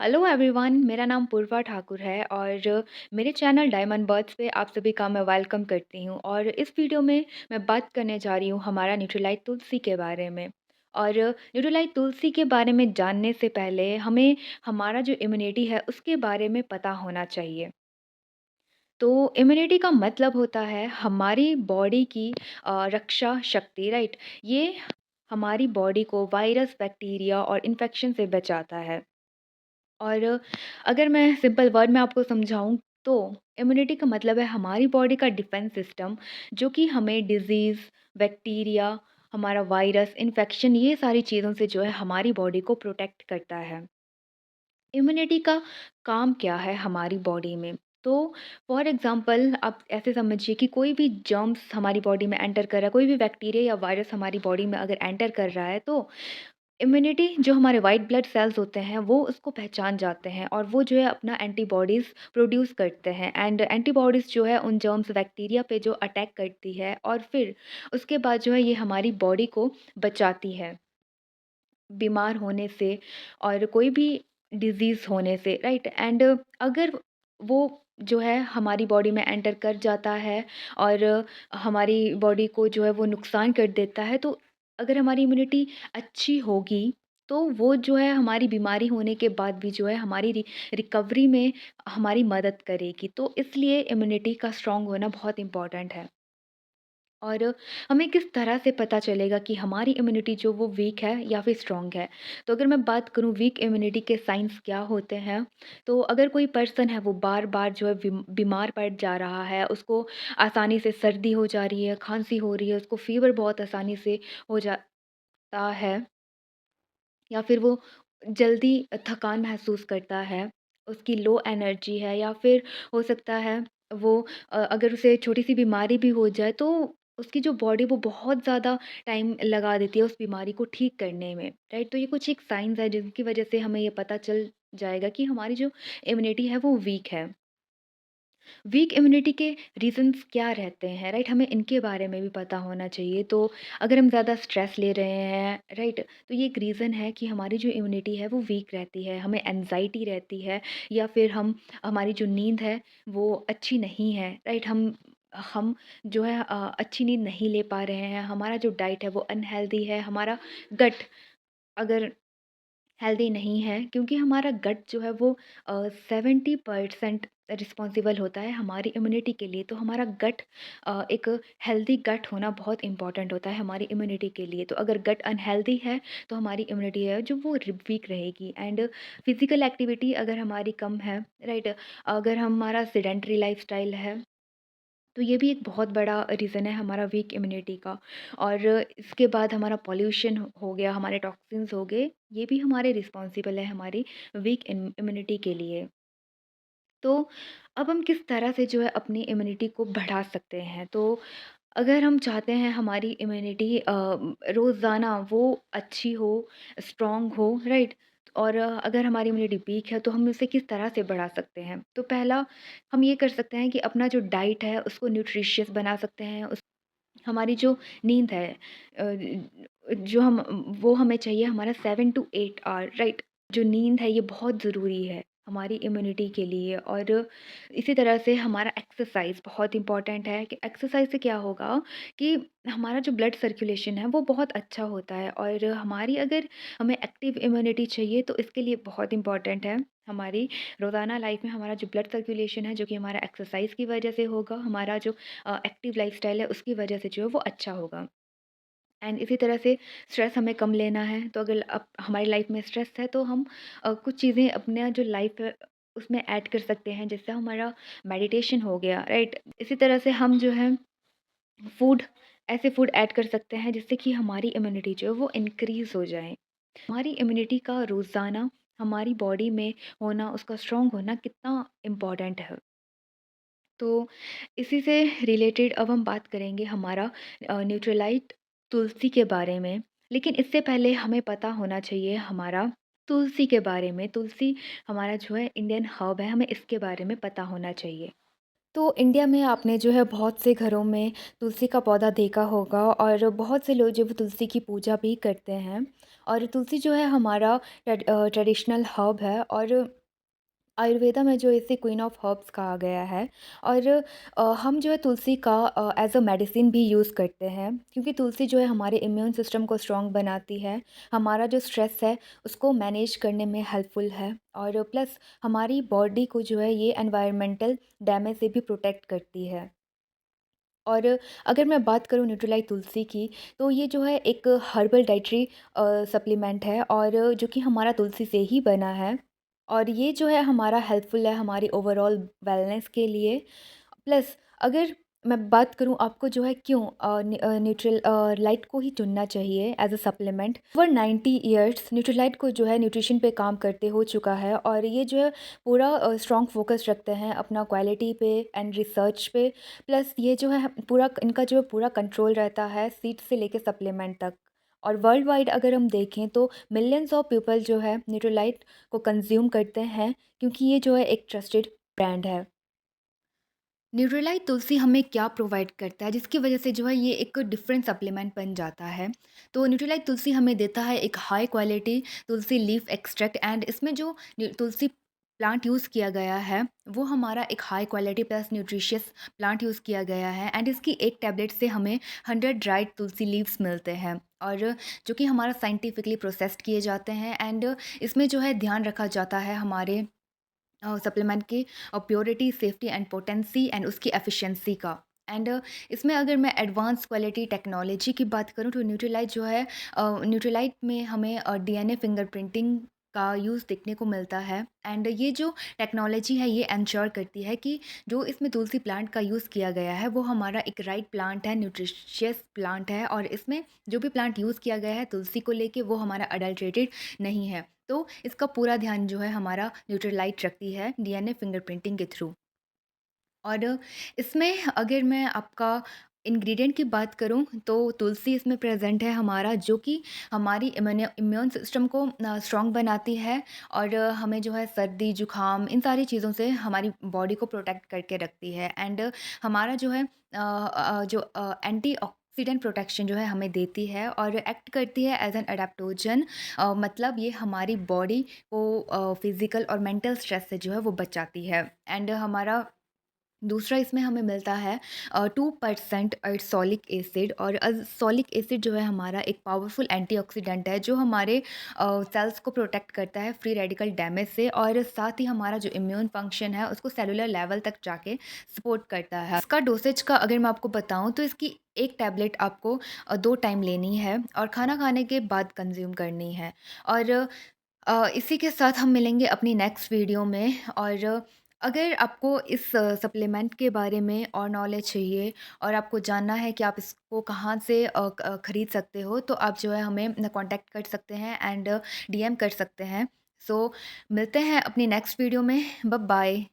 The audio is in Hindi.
हेलो एवरीवन, मेरा नाम पूर्वा ठाकुर है और मेरे चैनल डायमंड बर्ड्स पे आप सभी का मैं वेलकम करती हूँ। और इस वीडियो में मैं बात करने जा रही हूँ हमारा न्यूट्रीलाइट तुलसी के बारे में। और न्यूट्रीलाइट तुलसी के बारे में जानने से पहले हमें हमारा जो इम्यूनिटी है उसके बारे में पता होना चाहिए। तो इम्यूनिटी का मतलब होता है हमारी बॉडी की रक्षा शक्ति, राइट। ये हमारी बॉडी को वायरस, बैक्टीरिया और इन्फेक्शन से बचाता है। और अगर मैं सिंपल वर्ड में आपको समझाऊँ तो इम्यूनिटी का मतलब है हमारी बॉडी का डिफेंस सिस्टम, जो कि हमें डिज़ीज़, बैक्टीरिया, हमारा वायरस, इन्फेक्शन, ये सारी चीज़ों से जो है हमारी बॉडी को प्रोटेक्ट करता है। इम्यूनिटी का काम क्या है हमारी बॉडी में? तो फॉर एग्ज़ाम्पल आप ऐसे समझिए कि कोई भी जर्म्स हमारी बॉडी में एंटर कर रहा है, कोई भी बैक्टीरिया या वायरस हमारी बॉडी में अगर एंटर कर रहा है, तो इम्यूनिटी जो हमारे वाइट ब्लड सेल्स होते हैं वो उसको पहचान जाते हैं और वो जो है अपना एंटीबॉडीज़ प्रोड्यूस करते हैं। एंड एंटीबॉडीज़ जो है उन जर्म्स, बैक्टीरिया पे जो अटैक करती है और फिर उसके बाद जो है ये हमारी बॉडी को बचाती है बीमार होने से और कोई भी डिज़ीज़ होने से, राइट। एंड अगर वो जो है हमारी बॉडी में एंटर कर जाता है और हमारी बॉडी को जो है वो नुकसान कर देता है, तो अगर हमारी इम्यूनिटी अच्छी होगी तो वो जो है हमारी बीमारी होने के बाद भी जो है हमारी रिकवरी में हमारी मदद करेगी। तो इसलिए इम्यूनिटी का स्ट्रांग होना बहुत इम्पोर्टेंट है। और हमें किस तरह से पता चलेगा कि हमारी इम्यूनिटी जो वो वीक है या फिर स्ट्रॉन्ग है? तो अगर मैं बात करूँ वीक इम्यूनिटी के साइंस क्या होते हैं, तो अगर कोई पर्सन है वो बार-बार जो है बीमार पड़ जा रहा है, उसको आसानी से सर्दी हो जा रही है, खाँसी हो रही है, उसको फ़ीवर बहुत आसानी से हो जाता है, या फिर वो जल्दी थकान महसूस करता है, उसकी लो एनर्जी है, या फिर हो सकता है वो अगर उसे छोटी-सी बीमारी भी हो जाए तो उसकी जो बॉडी वो बहुत ज़्यादा टाइम लगा देती है उस बीमारी को ठीक करने में, राइट? तो ये कुछ एक साइन्स है जिनकी वजह से हमें ये पता चल जाएगा कि हमारी जो इम्यूनिटी है वो वीक है। वीक इम्यूनिटी के रीज़न्स क्या रहते हैं, राइट? हमें इनके बारे में भी पता होना चाहिए। तो अगर हम ज़्यादा स्ट्रेस ले रहे हैं, राइट, तो ये एक रीज़न है कि हमारी जो इम्यूनिटी है वो वीक रहती है, हमें एंग्ज़ायटी रहती है, या फिर हमारी जो नींद है वो अच्छी नहीं है, राइट? हम जो है अच्छी नींद नहीं ले पा रहे हैं, हमारा जो डाइट है वो अनहेल्दी है, हमारा गट अगर हेल्दी नहीं है, क्योंकि हमारा गट जो है वो 70% रिस्पॉन्सिबल होता है हमारी इम्यूनिटी के लिए। तो हमारा गट एक हेल्दी गट होना बहुत इम्पॉर्टेंट होता है हमारी इम्यूनिटी के लिए। तो अगर गट अनहेल्दी है तो हमारी इम्यूनिटी है जो वो वीक रहेगी। एंड फिजिकल एक्टिविटी अगर हमारी कम है, राइट, अगर हमारा सेडेंटरी लाइफस्टाइल है, तो ये भी एक बहुत बड़ा रीज़न है हमारा वीक इम्यूनिटी का। और इसके बाद हमारा पॉल्यूशन हो गया, हमारे टॉक्सिन्स हो गए, ये भी हमारे रिस्पॉन्सिबल है हमारी वीक इम्यूनिटी के लिए। तो अब हम किस तरह से जो है अपनी इम्यूनिटी को बढ़ा सकते हैं? तो अगर हम चाहते हैं हमारी इम्यूनिटी रोज़ाना वो अच्छी हो, स्ट्रॉन्ग हो, राइट? और अगर हमारी इम्यूनिटी वीक है तो हम उसे किस तरह से बढ़ा सकते हैं? तो पहला हम ये कर सकते हैं कि अपना जो डाइट है उसको न्यूट्रिशियस बना सकते हैं। उस हमारी जो नींद है, जो हम वो हमें चाहिए हमारा 7 टू 8 आवर, राइट? जो नींद है ये बहुत ज़रूरी है हमारी इम्यूनिटी के लिए। और इसी तरह से हमारा एक्सरसाइज बहुत इम्पॉर्टेंट है कि एक्सरसाइज से क्या होगा कि हमारा जो ब्लड सर्कुलेशन है वो बहुत अच्छा होता है। और हमारी अगर हमें एक्टिव इम्यूनिटी चाहिए तो इसके लिए बहुत इम्पॉर्टेंट है हमारी रोज़ाना लाइफ में हमारा जो ब्लड सर्कुलेशन है, जो कि हमारा एक्सरसाइज की वजह से होगा, हमारा जो एक्टिव लाइफस्टाइल है उसकी वजह से जो है वो अच्छा होगा। एंड इसी तरह से स्ट्रेस हमें कम लेना है, तो अगर अब हमारी लाइफ में स्ट्रेस है तो हम कुछ चीज़ें अपना जो लाइफ है उसमें ऐड कर सकते हैं, जैसे हमारा मेडिटेशन हो गया, राइट। इसी तरह से हम जो है फूड ऐसे फूड ऐड कर सकते हैं जिससे कि हमारी इम्यूनिटी जो है वो इंक्रीज़ हो जाए। हमारी इम्यूनिटी का रोज़ाना हमारी बॉडी में होना, उसका स्ट्रॉन्ग होना कितना इम्पोर्टेंट है। तो इसी से रिलेटेड अब हम बात करेंगे हमारा न्यूट्रीलाइट तुलसी के बारे में। लेकिन इससे पहले हमें पता होना चाहिए हमारा तुलसी के बारे में। तुलसी हमारा जो है इंडियन हर्ब है, हमें इसके बारे में पता होना चाहिए। तो इंडिया में आपने जो है बहुत से घरों में तुलसी का पौधा देखा होगा और बहुत से लोग जो वो तुलसी की पूजा भी करते हैं। और तुलसी जो है हमारा ट्रेडिशनल हर्ब है और आयुर्वेदा में जो इसे क्वीन ऑफ हर्ब्स कहा गया है। और हम जो है तुलसी का एज अ मेडिसिन भी यूज़ करते हैं, क्योंकि तुलसी जो है हमारे इम्यून सिस्टम को स्ट्रॉन्ग बनाती है, हमारा जो स्ट्रेस है उसको मैनेज करने में हेल्पफुल है, और प्लस हमारी बॉडी को जो है ये एनवायरमेंटल डैमेज से भी प्रोटेक्ट करती है। और अगर मैं बात करूँ न्यूट्रीलाइट तुलसी की, तो ये जो है एक हर्बल डाइटरी सप्लीमेंट है, और जो कि हमारा तुलसी से ही बना है। और ये जो है हमारा हेल्पफुल है हमारी ओवरऑल वेलनेस के लिए। प्लस अगर मैं बात करूँ आपको जो है क्यों न्यूट्रलाइट को ही चुनना चाहिए as a supplement. Over 90 years Nutrilite को जो है न्यूट्रिशन पे काम करते हो चुका है, और ये जो है पूरा स्ट्रॉन्ग फोकस रखते हैं अपना क्वालिटी पे एंड रिसर्च पे। प्लस ये जो है पूरा इनका जो है पूरा कंट्रोल रहता है सीड से लेके सप्लीमेंट तक। और वर्ल्ड वाइड अगर हम देखें तो मिलियंस ऑफ पीपल जो है न्यूट्रलाइट को कंज्यूम करते हैं, क्योंकि ये जो है एक ट्रस्टेड ब्रांड है। न्यूट्रीलाइट तुलसी हमें क्या प्रोवाइड करता है जिसकी वजह से जो है ये एक डिफरेंट सप्लीमेंट बन जाता है। तो न्यूट्रीलाइट तुलसी हमें देता है एक high quality Tulsi leaf extract, and इसमें जो तुलसी प्लांट यूज़ किया गया है वो हमारा एक high quality plus nutritious plant use किया गया है। एंड इसकी एक टैबलेट से हमें 100 ड्राइड तुलसी लीव्स मिलते हैं, और जो कि हमारा साइंटिफिकली प्रोसेस्ड किए जाते हैं। एंड इसमें जो है ध्यान रखा जाता है हमारे सप्लीमेंट की purity, safety and potency and उसकी एफिशिएंसी का। एंड इसमें अगर मैं एडवांस क्वालिटी टेक्नोलॉजी की बात करूँ तो न्यूट्रीलाइट जो है न्यूट्रीलाइट में हमें डीएनए फिंगरप्रिंटिंग का यूज़ देखने को मिलता है। एंड ये जो टेक्नोलॉजी है ये इंश्योर करती है कि जो इसमें तुलसी प्लांट का यूज़ किया गया है वो हमारा एक राइट प्लांट है, न्यूट्रिशियस प्लांट है, और इसमें जो भी प्लांट यूज़ किया गया है तुलसी को लेके वो हमारा अडल्ट्रेटेड नहीं है। तो इसका पूरा ध्यान जो है हमारा न्यूट्रलाइट रखती है डीएनए फिंगरप्रिंटिंग के थ्रू। और इसमें अगर मैं आपका इंग्रेडिएंट की बात करूं तो तुलसी इसमें प्रेजेंट है हमारा, जो कि हमारी इम्यून सिस्टम को स्ट्रॉन्ग बनाती है, और हमें जो है सर्दी जुकाम इन सारी चीज़ों से हमारी बॉडी को प्रोटेक्ट करके रखती है। एंड हमारा जो है जो एंटी ऑक्सीडेंट प्रोटेक्शन जो है हमें देती है, और एक्ट करती है एज एन अडेप्टोजन। मतलब ये हमारी बॉडी को फिजिकल और मेंटल स्ट्रेस से जो है वो बचाती है। एंड हमारा दूसरा इसमें हमें मिलता है 2% सॉलिक एसिड, और सॉलिक एसिड जो है हमारा एक पावरफुल एंटीऑक्सीडेंट है जो हमारे सेल्स को प्रोटेक्ट करता है फ्री रेडिकल डैमेज से, और साथ ही हमारा जो इम्यून फंक्शन है उसको सेलुलर लेवल तक जाके सपोर्ट करता है। इसका डोसेज का अगर मैं आपको बताऊं तो इसकी एक टैबलेट आपको 2 टाइम लेनी है और खाना खाने के बाद कंज्यूम करनी है। और इसी के साथ हम मिलेंगे अपनी नेक्स्ट वीडियो में। और अगर आपको इस सप्लीमेंट के बारे में और नॉलेज चाहिए और आपको जानना है कि आप इसको कहाँ से खरीद सकते हो, तो आप जो है हमें कांटेक्ट कर सकते हैं एंड डीएम कर सकते हैं। सो मिलते हैं अपनी नेक्स्ट वीडियो में। Bye bye.